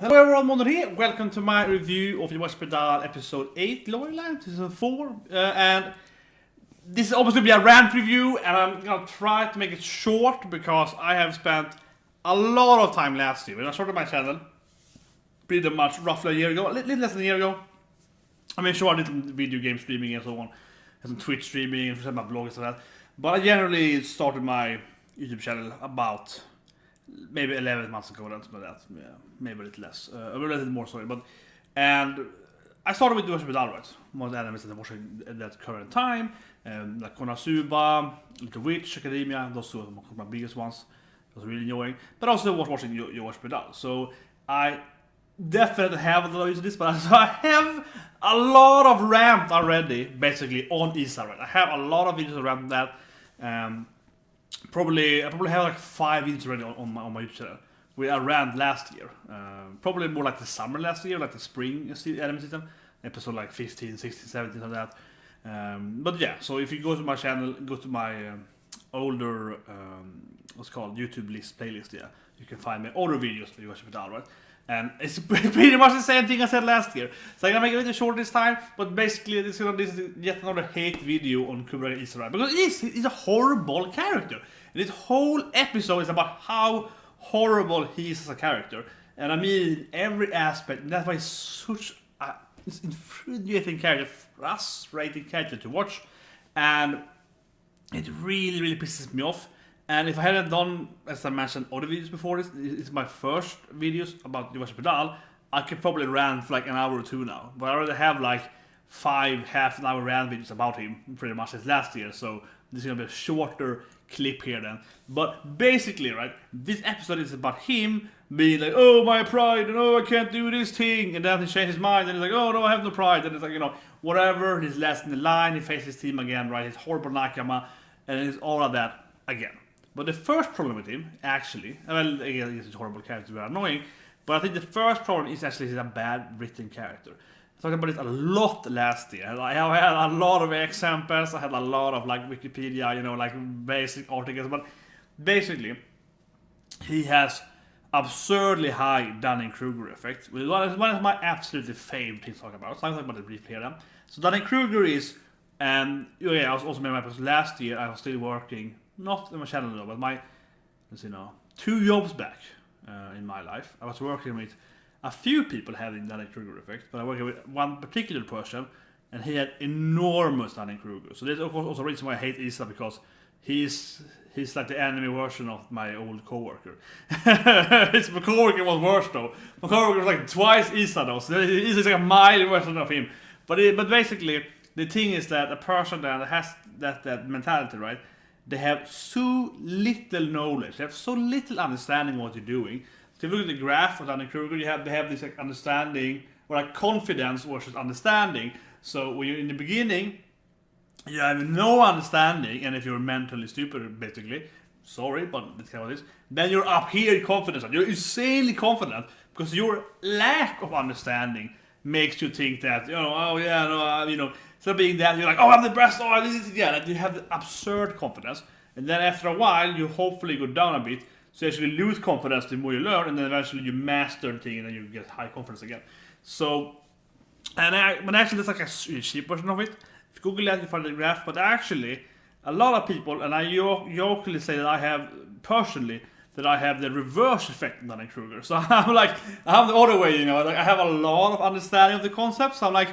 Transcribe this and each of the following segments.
Hello everyone, Myrmonden here. Welcome to my review of Yowamushi Pedal episode 8 Glory Line, season 4. And this is obviously be a rant review, and I'm gonna try to make it short because I have spent a lot of time last year. When I started my channel, pretty much roughly a year ago, a little less than a year ago. I mean, sure, I did some video game streaming and so on, and some Twitch streaming, and my blog and stuff like that. But I generally started my YouTube channel about maybe 11 months ago, that's about that. Yeah, maybe a little less, a little more, sorry. And I started with Yowamushi Pedal, right? Most animes that I'm watching at that current time, like Konosuba, Little Witch, Academia, those two are my biggest ones. I was really enjoying, but also watching Yowamushi Pedal. So I definitely have a lot of use of this, but I have a lot of rant already, basically on Issa, right? I have a lot of videos around that. I probably have like 5 videos already on my YouTube channel. We rant last year, probably more like the summer last year, like the spring anime season, episode like 15, 16, 17, something like that. But yeah, so if you go to my channel, go to my older what's called YouTube list playlist, yeah, you can find my older videos for Yowamushi Pedal, right? And it's pretty much the same thing I said last year. So I'm gonna make it a little short this time, but basically this is yet another hate video on Koga and Issa, right? Because he's a horrible character. And this whole episode is about how horrible he is as a character. And I mean every aspect, and that's why he's such a infuriating character, frustrating character to watch. And it really, really pisses me off. And if I hadn't done, as I mentioned, other videos before this, it's my first videos about Yowamushi Pedal, I could probably rant for like an hour or two now. But I already have like 5 half-an-hour rant videos about him, pretty much since last year. So this is gonna be a shorter clip here then. But basically, right, this episode is about him being like, oh, my pride, and oh, I can't do this thing. And then he changes his mind, and he's like, oh, no, I have no pride. And it's like, you know, whatever, he's last in the line, he faces his team again, right? He's horrible Nakama, and it's all of that again. But the first problem with him, actually, well, I guess he's a horrible character, very annoying, but I think the first problem is actually he's a bad written character. I talked about it a lot last year. I have had a lot of examples, I had a lot of like Wikipedia, you know, like basic articles, but basically, he has absurdly high Dunning-Kruger effect. One of my absolutely favorite things to talk about. So I'm talking about it briefly here then. So Dunning-Kruger is, and yeah, I was also made my post last year. I was still working, not on my channel though, but my, let's see now, 2 jobs back in my life. I was working with a few people having Dunning-Kruger effect, but I worked with one particular person, and he had enormous Dunning-Kruger. So there's of course also a reason why I hate Issa, because he's like the anime version of my old coworker. My coworker was worse though. My coworker was like twice Issa though, so Issa's like a mild version of him. But basically, the thing is that a person that has that mentality, right? They have so little knowledge, they have so little understanding of what you're doing. So if you look at the graph of Dunning-Kruger, they have this like understanding, or like confidence versus understanding. So when you're in the beginning, you have no understanding, and if you're mentally stupid, basically, sorry, but that's kind of what it is, then you're up here in confidence. You're insanely confident, because your lack of understanding makes you think that, you know, oh yeah, no, you know, instead of being that, you're like, oh, I'm the best, oh, this is, yeah, like you have the absurd confidence, and then after a while, you hopefully go down a bit, so you actually lose confidence the more you learn, and then eventually you master the thing, and then you get high confidence again. So, but actually, that's like a cheap version of it. If you Google that, you find the graph, but actually, a lot of people, and I jokingly say that I have, personally, that I have the reverse effect of Dunning-Kruger. So I'm like, I have the other way, you know, like I have a lot of understanding of the concept, so I'm like,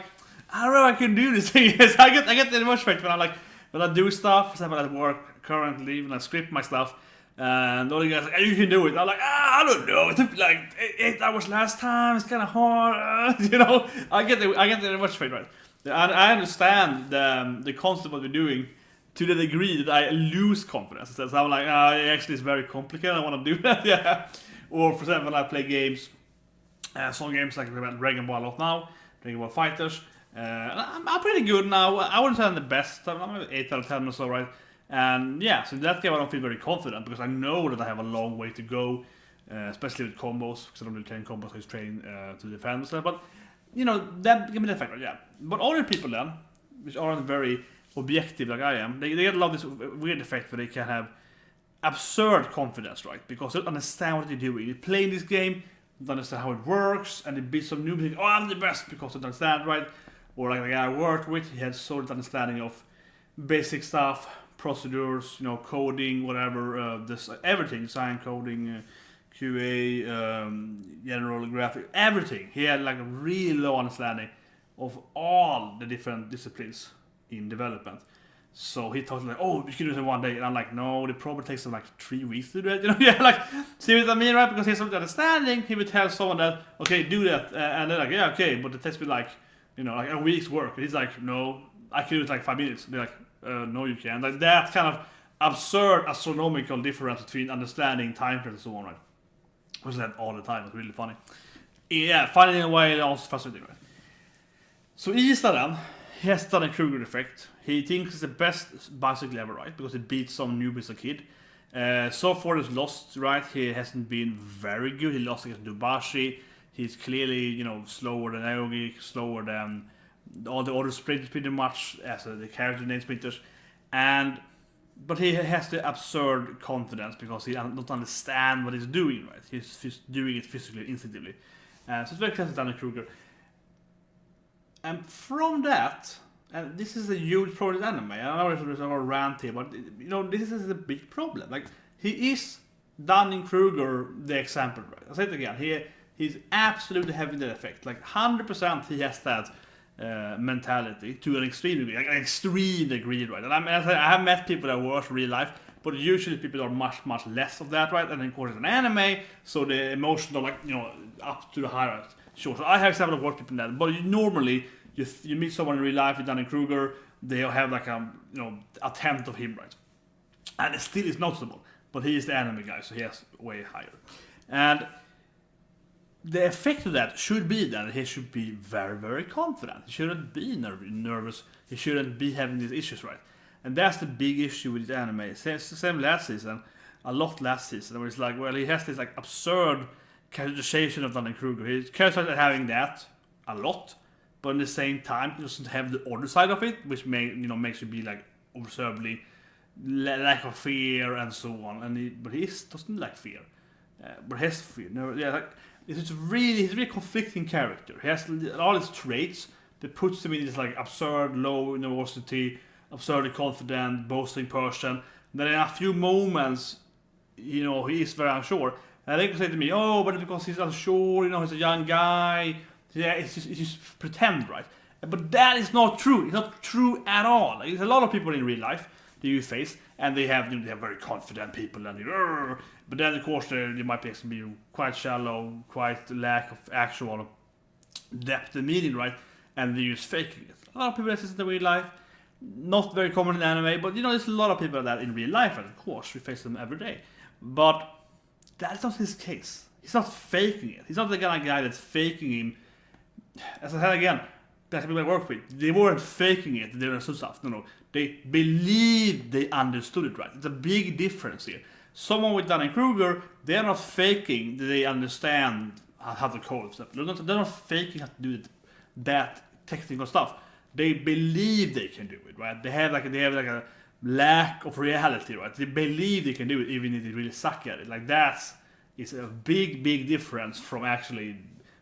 I don't know if I can do this thing. I get the reverse effect when I do stuff, for example at work currently, when I script my stuff, and the other guy's like, hey, you can do it. I'm like, I don't know, it took like 8 hours last time, it's kind of hard, you know, I get the reverse effect, right? And I understand the concept of what we're doing, to the degree that I lose confidence. So I'm like, actually it's very complicated, I want to do that, yeah. Or for example, when I play games, some games like Dragon Ball a lot now, Dragon Ball Fighters, I'm pretty good now. I wouldn't say I'm the best, I'm 8 out of 10 or so, right? And yeah, so in that game I don't feel very confident, because I know that I have a long way to go, especially with combos, because I don't really train combos, I just train to defend and stuff, but you know, that give me the effect, right? Yeah. But other people then, which aren't very objective like I am, they get a lot of this weird effect where they can have absurd confidence, right? Because they don't understand what they're doing. You're playing this game, to understand how it works, and he beats some new people. Oh, I'm the best because I don't understand, right? Or like the guy I worked with, he had solid understanding of basic stuff, procedures, you know, coding, whatever, this everything, design, coding, QA, general graphic, everything. He had like a really low understanding of all the different disciplines in development. So he thought like, oh, we can do it in one day, and I'm like, no, it probably takes him like 3 weeks to do it. You know, yeah, like, see what I mean, right? Because he has some understanding. He would tell someone that, okay, do that, and they're like, yeah, okay, but it takes me like, you know, like a week's work. And he's like, no, I can do it in like 5 minutes. And they're like, no, you can't. Like that kind of absurd astronomical difference between understanding time frames and so on, right? Was that all the time? It's really funny. Yeah, finding a way also fascinating, right? So Issa then, he has done a Kruger effect. He thinks it's the best bicycle ever, right? Because it beats some newbies a kid. So far he's lost, right? He hasn't been very good. He lost against Dubashi. He's clearly, you know, slower than Aogi, slower than all the other sprinters pretty much, as the character name sprinters. But he has the absurd confidence because he doesn't understand what he's doing, right? He's doing it physically, instinctively. So it's very classic Danny Kruger. And from that, and this is a huge problem with anime, I know there's a rant here, but you know, this is a big problem. Like, he is Dunning-Kruger the example, right? I'll say it again, he's absolutely having that effect. Like 100% he has that mentality to an extreme degree, like an extreme degree, right? And I have met people that work in real life, but usually people are much, much less of that, right? And then of course it's an anime, so the emotional, like, you know, up to the higher. Sure, so I have several work people in that, but normally you meet someone in real life with Dunning-Kruger, they'll have like a, you know, a tenth of him, right? And it still is noticeable, but he is the anime guy, so he has way higher. And the effect of that should be that he should be very, very confident. He shouldn't be nervous. He shouldn't be having these issues, right? And that's the big issue with this anime. Same last season, a lot last season, where it's like, well, he has this like absurd characterization of Dunning-Kruger. He's characterized having that a lot, but at the same time, he doesn't have the other side of it, which makes you be like observably lack of fear and so on. But he doesn't like fear, but he has fear. No, yeah, like, he's a really conflicting character. He has all his traits that puts him in this like absurd low university, absurdly confident, boasting person. Then in a few moments, you know, he is very unsure. And they can say to me, oh, but because he's unsure, you know, he's a young guy. Yeah, it's just pretend, right? But that is not true. It's not true at all. Like, there's a lot of people in real life that you face, and they have very confident people, and but then of course they might be quite shallow, quite lack of actual depth and meaning, right? And they use faking it. A lot of people that exist in real life, not very common in anime, but you know, there's a lot of people that in real life, and of course we face them every day. But that's not his case. He's not faking it. He's not the kind of guy that's faking him. As I said again, that's people I work with. They weren't faking it. They understood stuff. No. They believed they understood it, right? It's a big difference here. Someone with Dunning-Kruger, they're not faking that they understand how to code stuff. They're not faking how to do that technical stuff. They believe they can do it, right? They have like a lack of reality, right? They believe they can do it even if they really suck at it. Like is a big difference from actually,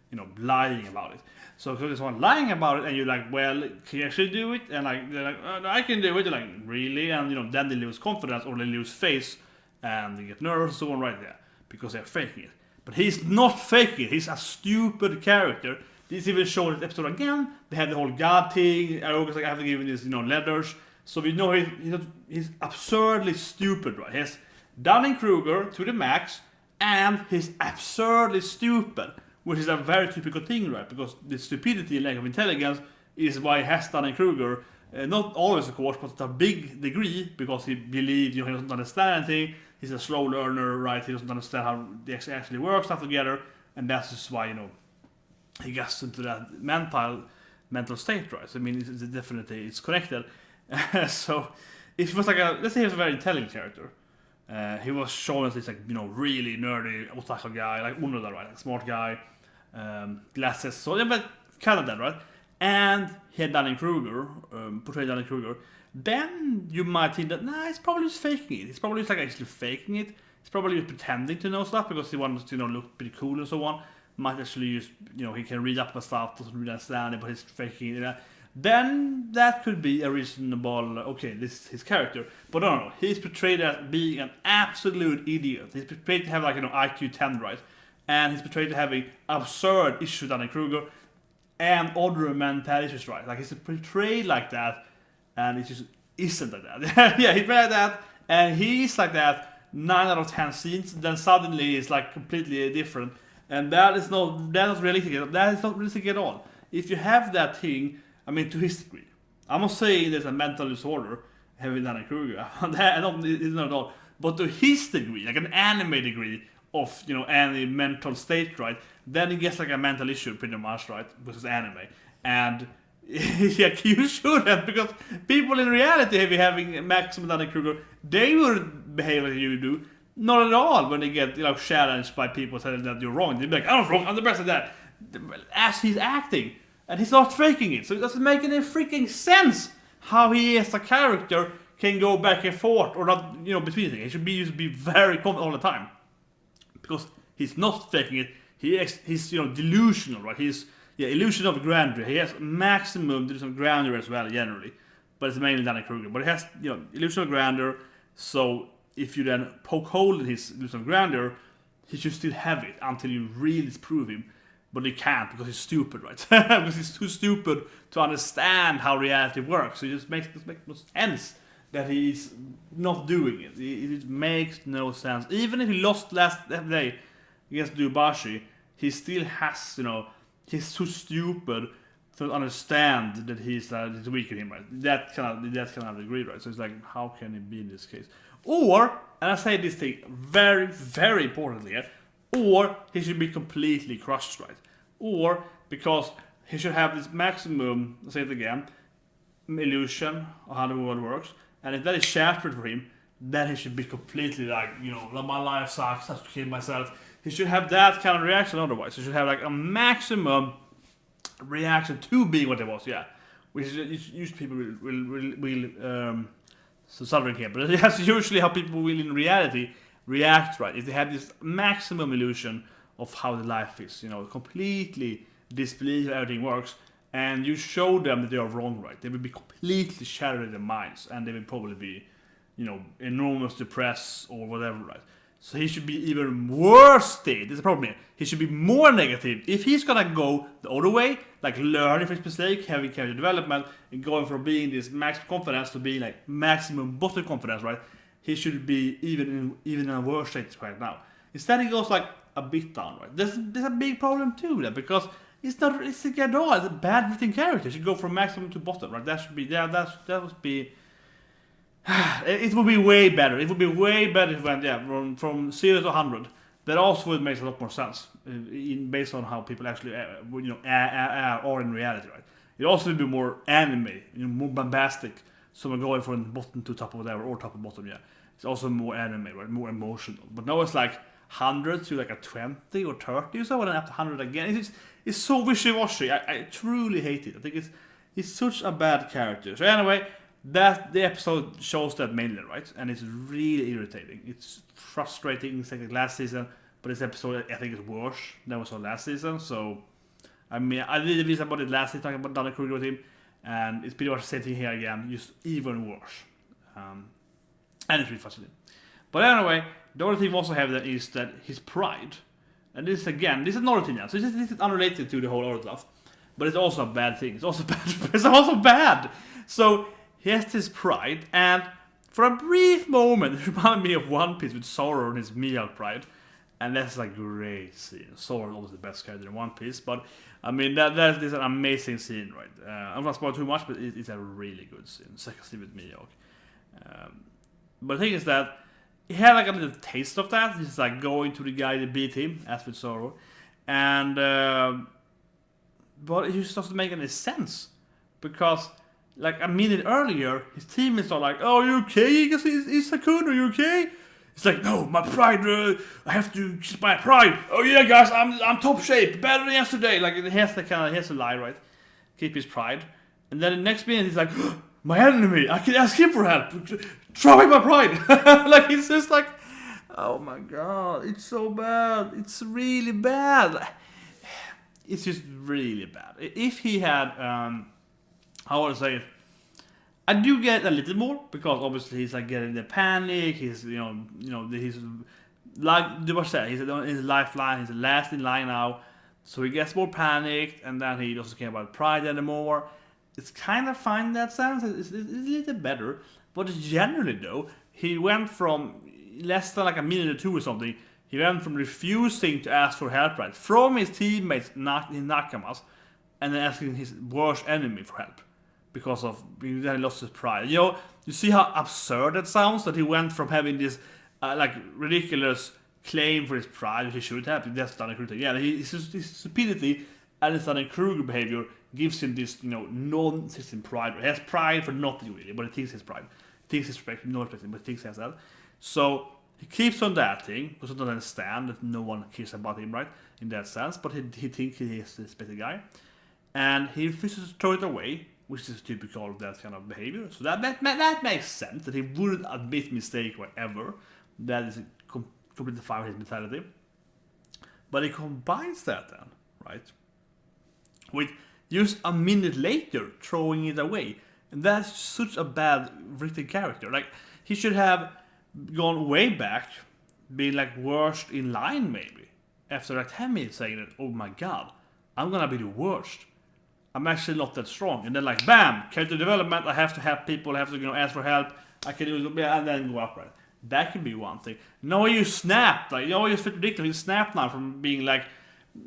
you know, lying about it. So if there's someone lying about it and you're like, well, can you actually do it? And like they're like, oh, no, I can do it. They're like, really? And you know, then they lose confidence or they lose face and they get nervous and so on right there because they're faking it. But he's not faking it. He's a stupid character. This even shown in this episode again. They have the whole god thing. I always like I have to give him these, you know, letters. So we know he's absurdly stupid, right? He has Dunning-Kruger to the max, and he's absurdly stupid, which is a very typical thing, right? Because the stupidity and lack of intelligence is why he has Dunning-Kruger. Not always, of course, but to a big degree, because he believes, you know, he doesn't understand anything. He's a slow learner, right? He doesn't understand how they actually work stuff together, and that's just why, you know, he gets into that mental state, right? So, I mean, it's definitely it's connected. So if he was like let's say he was a very intelligent character, he was shown as this like, you know, really nerdy otaku guy, like Unoda, right? Like smart guy, glasses, so yeah, but kind of that, right? And he had Dunning-Kruger, portrayed Dunning-Kruger, then you might think that he's probably just faking it. He's probably just like actually faking it. He's probably just pretending to know stuff because he wants to, you know, look pretty cool and so on. might actually use, he can read up and stuff, doesn't really understand it, but he's faking it. Then that could be a reasonable, okay, this is his character. But no, he's portrayed as being an absolute idiot. He's portrayed to have like, IQ 10, right? And he's portrayed to having absurd issues with Kruger and other mental issues, right? Like he's portrayed like that, and it just isn't like that. Yeah, he's played like that, and he's like that 9 out of 10 scenes. Then suddenly it's like completely different, and that is not realistic. That is not realistic at all. If you have that thing, I mean, to his degree, I'm not saying there's a mental disorder having Kruger. It's not at all. But to his degree, like an anime degree of any mental state, right? Then he gets like a mental issue pretty much, right? Because it's anime. And yeah, you shouldn't, because people in reality, if you're having maximum Kruger, they would behave like you do. Not at all when they get challenged by people telling that you're wrong. They'd be like, I'm not wrong, I'm the best at that. As he's acting. And he's not faking it. So it doesn't make any freaking sense how he as a character can go back and forth or not, between things. He should be very confident all the time. Because he's not faking it. He's delusional, right? He's illusion of grandeur. He has maximum delusion of grandeur as well, generally. But it's mainly Kruger. But he has, illusion of grandeur. So if you then poke hole in his illusion of grandeur, he should still have it until you really disprove him. But he can't because he's stupid, right? Because he's too stupid to understand how reality works. So it just makes no sense that he's not doing it. It makes no sense. Even if he lost last day against Yowamushi, he still has, he's too stupid to understand that he's weaker than him, right? That cannot agree, right? So it's like, how can he be in this case? Or, and I say this thing very, very importantly here, or he should be completely crushed, right? Or because he should have this maximum, I'll say it again, illusion of how the world works, and if that is shattered for him, then he should be completely like, my life sucks, I have to kill myself. He should have that kind of reaction otherwise. He should have like a maximum reaction to being what it was, yeah. Which is usually people will so suffering here, but that's usually how people will in reality react, right? If they have this maximum illusion of how the life is, completely disbelieve how everything works, and you show them that they are wrong, right? They will be completely shattered in their minds, and they will probably be, enormous depressed or whatever, right? So he should be even worse state. There's a problem here. He should be more negative. If he's gonna go the other way, like learning from his mistake, having character development, and going from being this max confidence to being like maximum bottom confidence, right? He should be even in a worse state right now. Instead, he goes like a bit down, right? There's a big problem too with that, because it's not realistic at all. It's a bad written character. He should go from maximum to bottom, right? That should be that would be. It would be way better. It would be way better if it went from 0 to 100. That also would make a lot more sense based on how people actually are in reality, right? It also would be more anime, more bombastic. So we're going from bottom to top or whatever, or top and bottom, yeah. It's also more anime, right? More emotional. But now it's like 100 to like a 20 or 30 or so, and then after 100 again. It's so wishy-washy. I truly hate it. I think he's such a bad character. So anyway, that the episode shows that mainly, right? And it's really irritating. It's frustrating. It's like last season, but this episode I think is worse than we saw last season. So I mean, I did a video about it last season, talking about Kruger with him, and it's pretty much the same thing here again, just even worse. And it's really fascinating. But anyway, the other thing we also have that is that his pride, and this is another thing now. So this is unrelated to the whole other stuff, but it's also a bad thing. It's also bad. It's also bad. So he has this pride, and for a brief moment, it reminded me of One Piece with Zoro and his Mihawk pride, and that's a great scene. Zoro is always the best character in One Piece, but I mean that is an amazing scene, right? I'm not spoiling too much, but it's a really good scene. Second scene with Mihawk. But the thing is that he had like a little taste of that. He's like going to the guy that beat him, as with Zoro, and but it just doesn't make any sense, because like a minute earlier, his teammates are like, "Oh, you okay? Issa-kun, are you okay?" It's like, "No, my pride. I have to keep my pride. Oh yeah, guys, I'm top shape, better than yesterday." Like he has to lie, right? Keep his pride, and then the next minute he's like, oh, "My enemy, I can ask him for help. Throw away my pride." Like it's just like, oh my god, it's so bad. It's really bad. it's just really bad. If he had, how would I say it? I do get a little more because obviously he's like getting the panic. He's he's like Duba said, he's on his lifeline. He's the last in line now, so he gets more panicked, and then he doesn't care about pride anymore. It's kind of fine in that sense. It's a little better, but generally though, he went from less than like a minute or two or something. He went from refusing to ask for help, right, from his teammates, not his nakamas, and then asking his worst enemy for help. Because of then he lost his pride. You see how absurd that sounds? That he went from having this like ridiculous claim for his pride, which he should have. That's done a Kruger. Yeah, his stupidity and his done Kruger behavior gives him this non-existent pride. He has pride for nothing really, but he thinks his pride. He thinks his respect, no respect, but he thinks he has that. So he keeps on that thing because he doesn't understand that no one cares about him, right? In that sense, but he thinks he is this better guy, and he refuses to throw it away, which is typical of that kind of behavior. So that makes sense, that he wouldn't admit mistake whatever. That is completely fine with his mentality. But he combines that then, right, with just a minute later throwing it away. And that's such a bad written character. Like, he should have gone way back, being like worst in line maybe. After like 10 minutes saying that, oh my god, I'm gonna be the worst. I'm actually not that strong, and then like bam, character development. I have to help people. I have to ask for help. I can do it, and then go up, right. That could be one thing. No, you snapped. Like, you just ridiculous. He snapped now from being like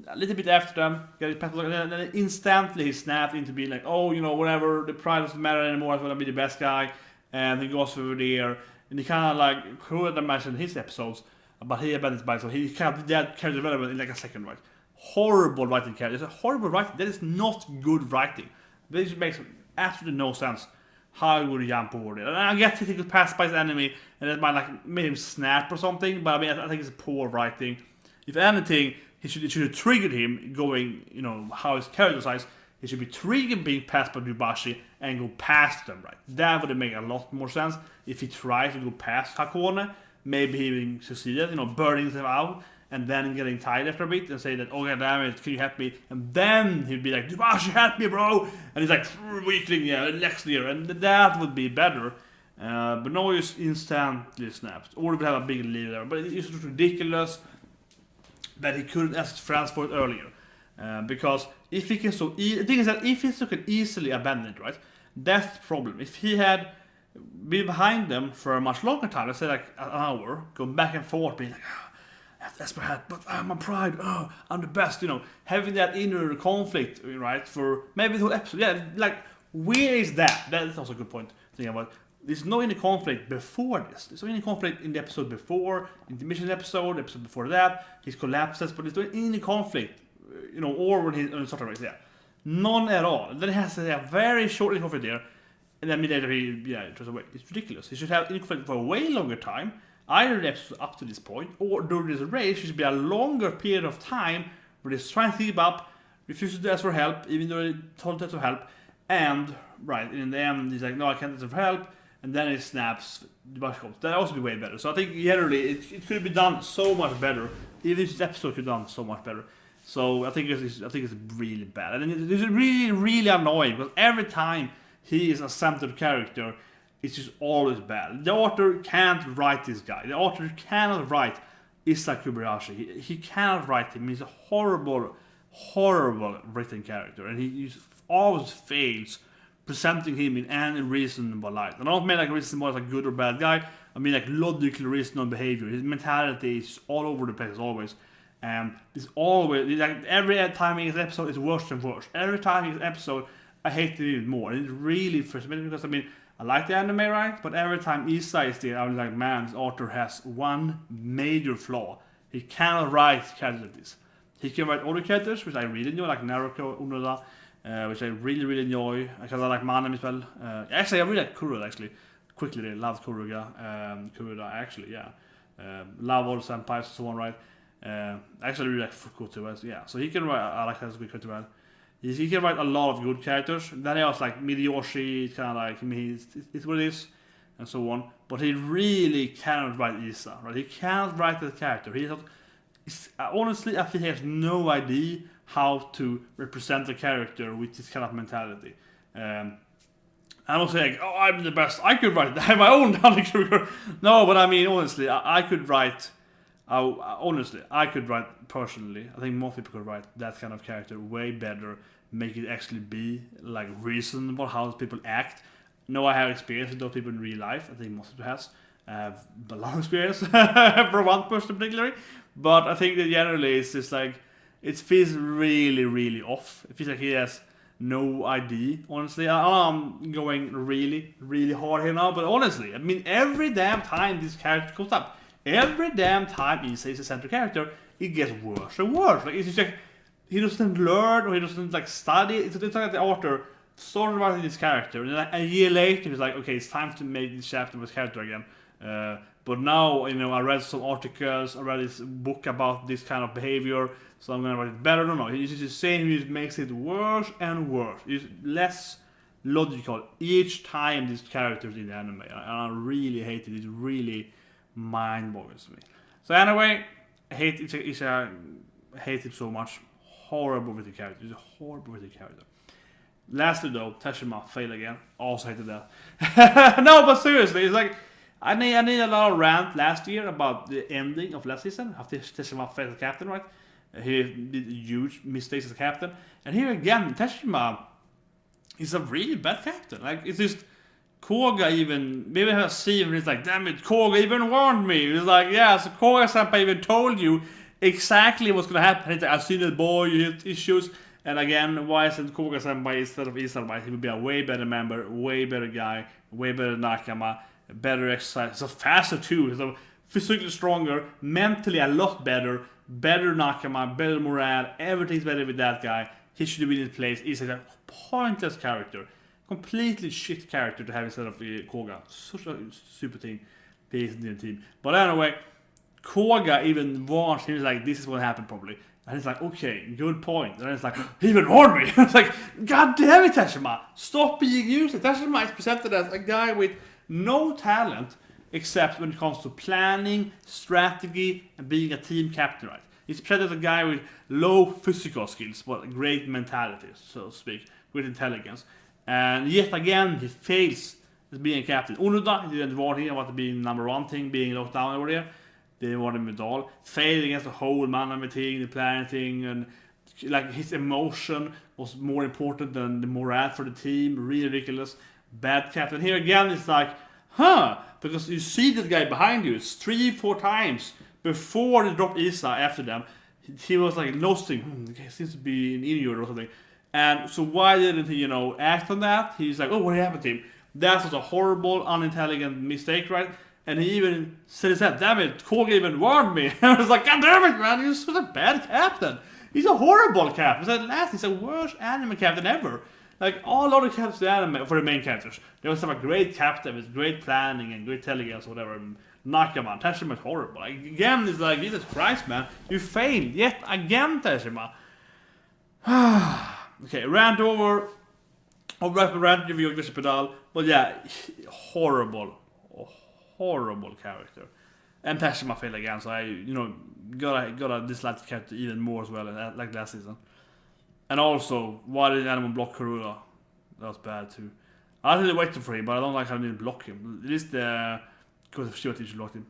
a little bit after them, and then instantly he snapped into being like, oh, whatever. The pride doesn't matter anymore. I'm gonna be the best guy, and he goes over there, and he kind of like could imagine his episodes, but he abandoned his bike, so he kind of did that character development in like a second, right. Horrible writing character. It's a horrible writing. That is not good writing. This makes absolutely no sense. How would he jump over there? And I guess he could pass by his enemy, and that might like make him snap or something. But I mean, I think it's poor writing. If anything, it should have triggered him going. How his character size. He should be triggered being passed by Ryubashi and go past them. Right. That would make a lot more sense if he tries to go past Hakone. Maybe he succeeded. Burning him out. And then getting tired after a bit and say that, oh god damn it, can you help me? And then he'd be like, Ryubashi, help me, bro! And he's like, weakling, yeah, next year. And that would be better. But no, he just instantly snapped. Or he would have a big lead there. But it's just ridiculous that he couldn't ask his friends for it earlier. Because if he can the thing is that if he can easily abandon it, right? That's the problem. If he had been behind them for a much longer time, let's say like an hour, going back and forth, being like, that's my hat, but I'm a pride. Oh, I'm the best. Having that inner conflict, right? For maybe the whole episode. Yeah, like where is that? That's also a good point to think about. There's no inner conflict before this. There's no inner conflict in the episode before, in the mission episode before that. His collapses, but there's no inner conflict, or when he's on the sort of race. Yeah, none at all. And then he has a very short inner conflict there, and then later he throws away. It's ridiculous. He should have inner conflict for a way longer time. Either the episode up to this point, or during this race, it should be a longer period of time where he's trying to keep up, refuses to ask for help, even though he told him to help, and, right, in the end, he's like, no, I can't ask for help, and then he snaps the bus comes. That would also be way better. So I think, generally, it could be done so much better. Even this episode could be done so much better. So I think it's really bad. And it's really, really annoying, because every time he is a centered character, it's just always bad. The author can't write this guy. The author cannot write Issa Kobayashi. He cannot write him. He's a horrible, horrible written character. And he always fails presenting him in any reasonable light. And I don't mean like reasonable as a good or bad guy. I mean like logical reasonable behavior. His mentality is all over the place as always. And it's always, like every time in his episode is worse and worse. Every time in his episode, I hate it even more. And it's really frustrating because I like the anime, right? But every time Issa is there, I'm like, man, this author has one major flaw. He cannot write characters like this. He can write other characters, which I really enjoy, like Naruto, Unoda, which I really, really enjoy. I like Manem as well. Actually, I really like Kuroda, actually. Quickly, I love Kuroda, actually, yeah. Love all the senpais and so on, right? Actually, I really like Fukuto as well, yeah. So he can write, I like that as a good character, right? He can write a lot of good characters. Then he has like Midiyoshi, it's kind of like, it's what it is, and so on. But he really cannot write Issa, right? He cannot write that character. Honestly, I think he has no idea how to represent the character with this kind of mentality. I'm not saying, oh, I'm the best. I could write my own Danny Kruger. No, but I mean, honestly, I could write. I could write personally. I think most people could write that kind of character way better. Make it actually be like reasonable how people act. No, I have experience with those people in real life. I think most people has. I have a lot of experience for one person particularly. But I think that generally it's just like it feels really, really off. It feels like he has no idea. Honestly, I'm going really, really hard here now. But honestly, I mean, every damn time this character comes up, every damn time Issa is a central character, it gets worse and worse. Like it's just like he doesn't learn or he doesn't like study. It's like the author started writing this character, and then a year later he's like, okay, it's time to make this chapter with this character again. But now, you know, I read some articles, I read this book about this kind of behavior, so I'm gonna write it better. No, he's just saying he makes it worse and worse. It's less logical each time this character is in the anime, and I really hate it. It really mind-boggles me. So anyway, I hate it so much. Horrible with the character. It's a horrible with the character. Lastly though, Teshima failed again. Also hated that. No, but seriously, it's like I need a lot of rant last year about the ending of last season. After Teshima failed as captain, right? He did huge mistakes as a captain. And here again, Teshima is a really bad captain. Like it's just Koga even maybe have a scene where it's like, damn it, Koga even warned me. It's like, yeah, so Koga senpai even told you exactly what's gonna happen. It's like, I've seen it, boy, you hit issues. And again, why isn't Koga senpai instead of Issa? He would be a way better member, way better guy, way better nakama, better exercise, so faster too, so physically stronger, mentally a lot better, better nakama, better morale, everything's better with that guy. He should have been in place. He's a pointless character, completely shit character to have instead of Koga. Such a super team, piece in the team. But anyway, Koga even warns him, like, this is what happened probably. And he's like, okay, good point. And it's like, he even warned me. It's like, god damn it, Teshima, stop being used. Teshima is presented as a guy with no talent except when it comes to planning, strategy, and being a team captain, right? He's presented as a guy with low physical skills, but great mentality, so to speak, with intelligence. And yet again, he fails as being a captain. Unoda, he didn't warn him about being number one thing, being locked down over there. They didn't want him at all. Failed against the whole man thing, the planning thing, and like his emotion was more important than the morale for the team. Really ridiculous. Bad captain. Here again, it's like, because you see this guy behind you 3-4 times before they dropped Issa after them. He was like losing. He seems to be an idiot or something. And so why didn't he, act on that? He's like, oh, what happened to him? That was a horrible, unintelligent mistake, right? And he even said his head, damn it, Koga even warned me. I was like, god damn it, man, you're such a bad captain. He's a horrible captain. He's the worst anime captain ever. Like, all other captains in anime, for the main characters, they always have a great captain with great planning and great intelligence or whatever. Nakama, Teshima is horrible. Like, again, it's like, Jesus Christ, man, you failed yet again, Teshima. Okay, rant over. I'll wrap a rant review of Yowamushi Pedal. But yeah, horrible character. And Teshima failed again, so I, gotta dislike the character even more as well, like last season. And also, why did anyone block Karura? That was bad too. I really waited for him, but I don't like how they didn't block him. At least the course of Shiva teacher blocked him.